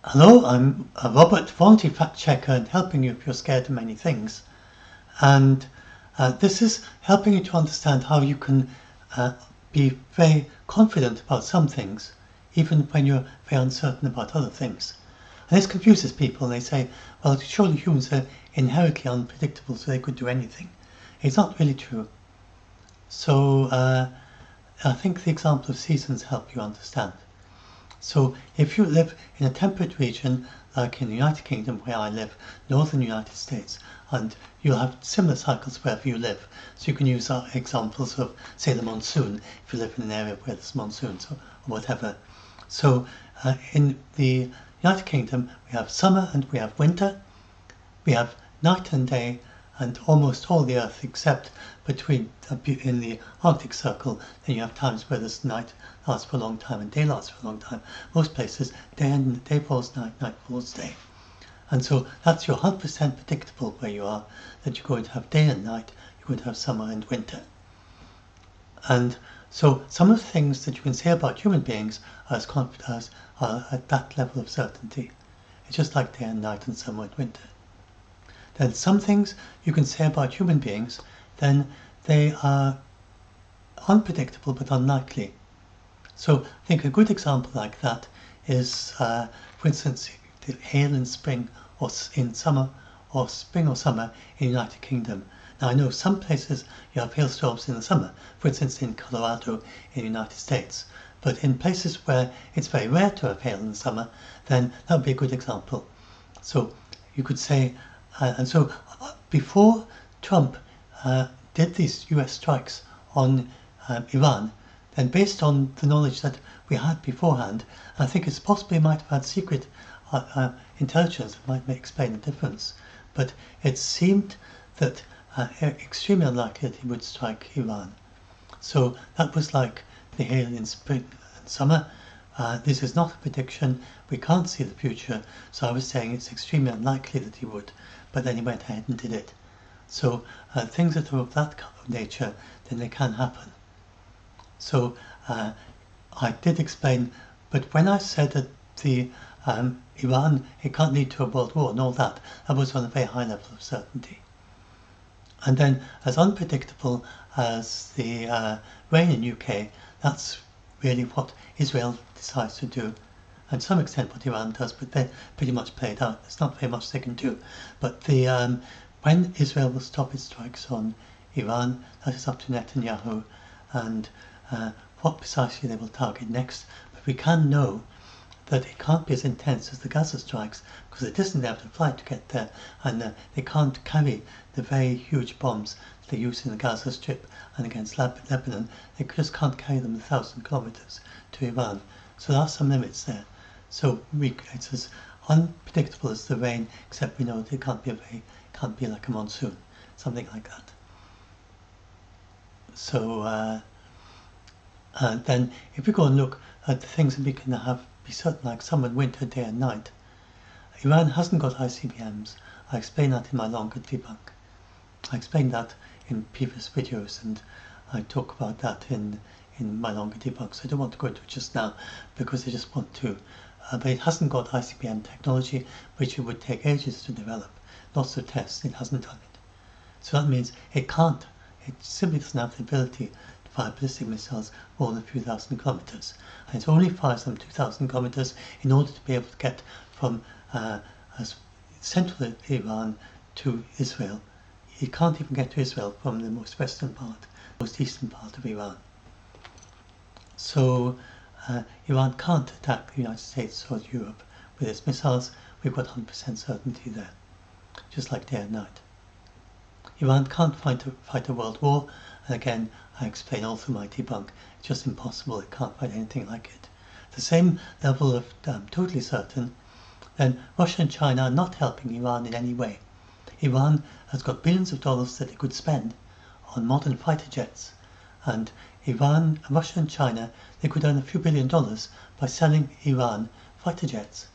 Hello, I'm Robert, volunteer fact checker and helping you if you're scared of many things. And this is helping you to understand how you can be very confident about some things, even when you're very uncertain about other things. And this confuses people. They say, well, surely humans are inherently unpredictable, so they could do anything. It's not really true. So I think the example of seasons help you understand. So if you live in a temperate region, like in the United Kingdom where I live, northern United States, and you'll have similar cycles wherever you live. So you can use examples of, say, the monsoon, if you live in an area where there's monsoons or whatever. So in the United Kingdom, we have summer and we have winter. We have night and day, and almost all the Earth except between in the Arctic Circle. Then you have times where this night lasts for a long time and day lasts for a long time. Most places, day falls night, night falls day. And so that's your 100% predictable where you are, that you're going to have day and night, you're going to have summer and winter. And so some of the things that you can say about human beings are are at that level of certainty. It's just like day and night and summer and winter. Then some things you can say about human beings, then they are unpredictable but unlikely. So I think a good example like that is, for instance, the hail in spring or in summer, or spring or summer in the United Kingdom. Now I know some places you have hailstorms in the summer, for instance in Colorado in the United States. But in places where it's very rare to have hail in the summer, then that would be a good example. So you could say, and so before Trump did these US strikes on Iran, then based on the knowledge that we had beforehand, I think it's possible he might have had secret intelligence that might explain the difference. But it seemed that extremely unlikely that he would strike Iran. So that was like the hail in spring and summer. This is not a prediction. We can't see the future. So I was saying it's extremely unlikely that he would. But then he went ahead and did it. So things that are of that nature, then they can happen. So I did explain, but when I said that the Iran, it can't lead to a world war and all that, that was on a very high level of certainty. And then as unpredictable as the rain in UK, that's really what Israel decides to do. And to some extent what Iran does, but they're pretty much played out. There's not very much they can do. But the when Israel will stop its strikes on Iran, that is up to Netanyahu, and what precisely they will target next. But we can know that it can't be as intense as the Gaza strikes, because it isn't able to fly to get there, and they can't carry the very huge bombs that they use in the Gaza Strip and against Lebanon. They just can't carry them 1,000 kilometers to Iran. So there are some limits there. So it's as unpredictable as the rain, except we know that it can't be like a monsoon, something like that. So then if we go and look at the things that we can be certain, like summer and winter, day and night, Iran hasn't got ICBMs. I explained that in my longer debunk. I explained that in previous videos, and I talk about that in my longer debunk, so I don't want to go into it just now because I just want to. But it hasn't got ICBM technology, which it would take ages to develop. Lots of tests, it hasn't done it. So that means it simply doesn't have the ability to fire ballistic missiles more than a few thousand kilometers. And it only fires them 2,000 kilometers in order to be able to get from central Iran to Israel. It can't even get to Israel from the most western part, most eastern part of Iran. So Iran can't attack the United States or Europe with its missiles. We've got 100% certainty there, just like day and night. Iran can't fight a world war, and again, I explain all through my debunk, it's just impossible, it can't fight anything like it. The same level of totally certain, then Russia and China are not helping Iran in any way. Iran has got billions of dollars that it could spend on modern fighter jets, and Russia and China, they could earn a few $1 billion by selling Iran fighter jets.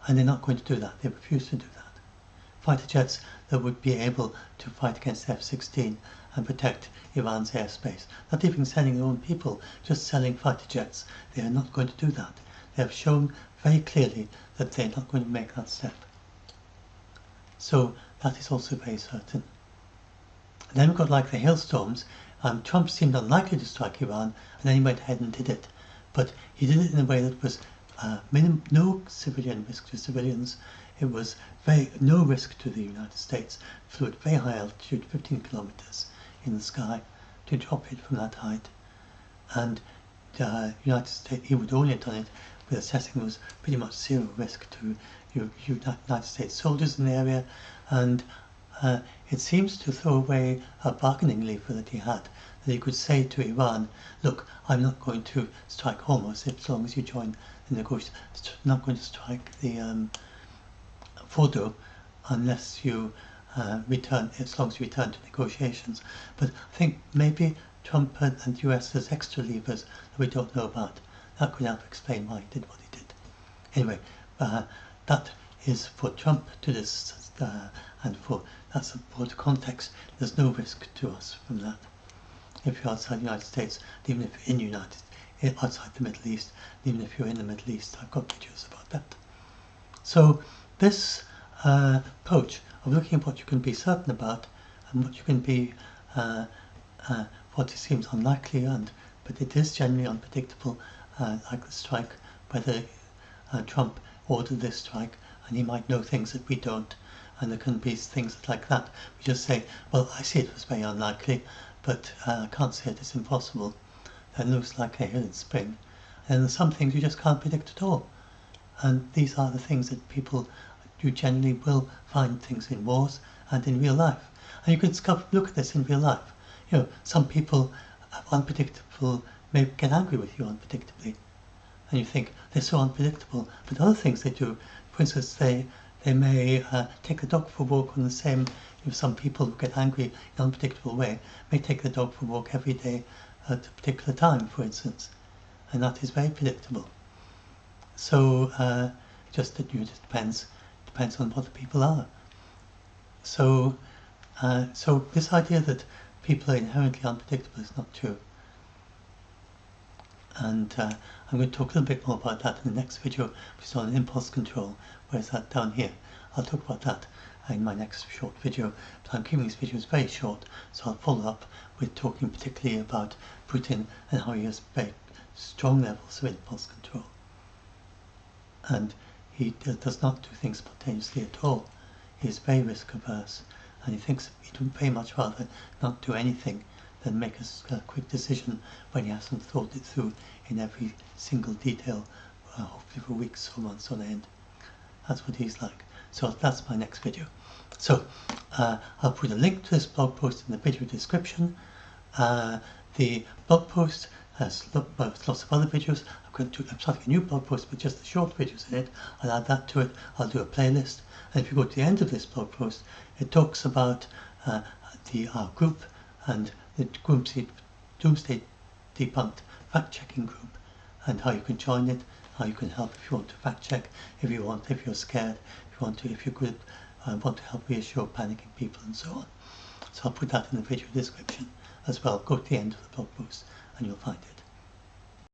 And they're not going to do that, they refuse to do that. Fighter jets that would be able to fight against F-16 and protect Iran's airspace. Not even sending their own people, just selling fighter jets. They are not going to do that. They have shown very clearly that they're not going to make that step. So that is also very certain. And then we've got like the hailstorms. Trump seemed unlikely to strike Iran, and then he went ahead and did it. But he did it in a way that was no civilian risk to civilians. It was no risk to the United States. Flew at very high altitude, 15 kilometers in the sky, to drop it from that height. And United States, he would only have done it with assessing there was pretty much zero risk to United States soldiers in the area, and it seems to throw away a bargaining lever that he had, that he could say to Iran, look, I'm not going to strike Hormuz as long as you join the negotiations, not going to strike the Fordo unless you return, as long as you return to negotiations. But I think maybe Trump and the US has extra levers that we don't know about. That could help explain why he did what he did. Anyway, that is for Trump to this, and that's a broad context. There's no risk to us from that. If you're outside the United States, even if you're outside the Middle East, even if you're in the Middle East, I've got videos about that. So this approach of looking at what you can be certain about and what you can be, what seems unlikely, but it is generally unpredictable, like the strike, whether Trump ordered this strike, and he might know things that we don't, and there can be things like that. We just say, well, I see it was very unlikely, but I can't say it is impossible. Then it looks like a hill in spring. And there's some things you just can't predict at all. And these are the things that you generally will find things in wars and in real life. And you can look at this in real life. Some people unpredictable may get angry with you unpredictably. And you think, they're so unpredictable. But other things they do, for instance, they may take the dog for a walk on the same, some people who get angry in an unpredictable way may take the dog for a walk every day at a particular time, for instance. And that is very predictable. So it just depends on what the people are. So this idea that people are inherently unpredictable is not true. And I'm going to talk a little bit more about that in the next video, which is on impulse control. Where's that down here? I'll talk about that in my next short video. But I'm keeping these videos very short, so I'll follow up with talking particularly about Putin and how he has very strong levels of impulse control. And he does not do things spontaneously at all. He is very risk averse, and he thinks he'd very much rather not do anything than make a quick decision when he hasn't thought it through in every single detail, hopefully for weeks or months on end. That's what he's like. So that's my next video. So I'll put a link to this blog post in the video description. The blog post has lots of other videos. I'm starting a new blog post with just the short videos in it. I'll add that to it. I'll do a playlist. And if you go to the end of this blog post, it talks about our group and the Doomsday Debunked fact-checking group, and how you can join it, how you can help if you want to fact-check, if you're scared, if you're good, want to help reassure panicking people, and so on. So I'll put that in the video description as well. Go to the end of the blog post and you'll find it.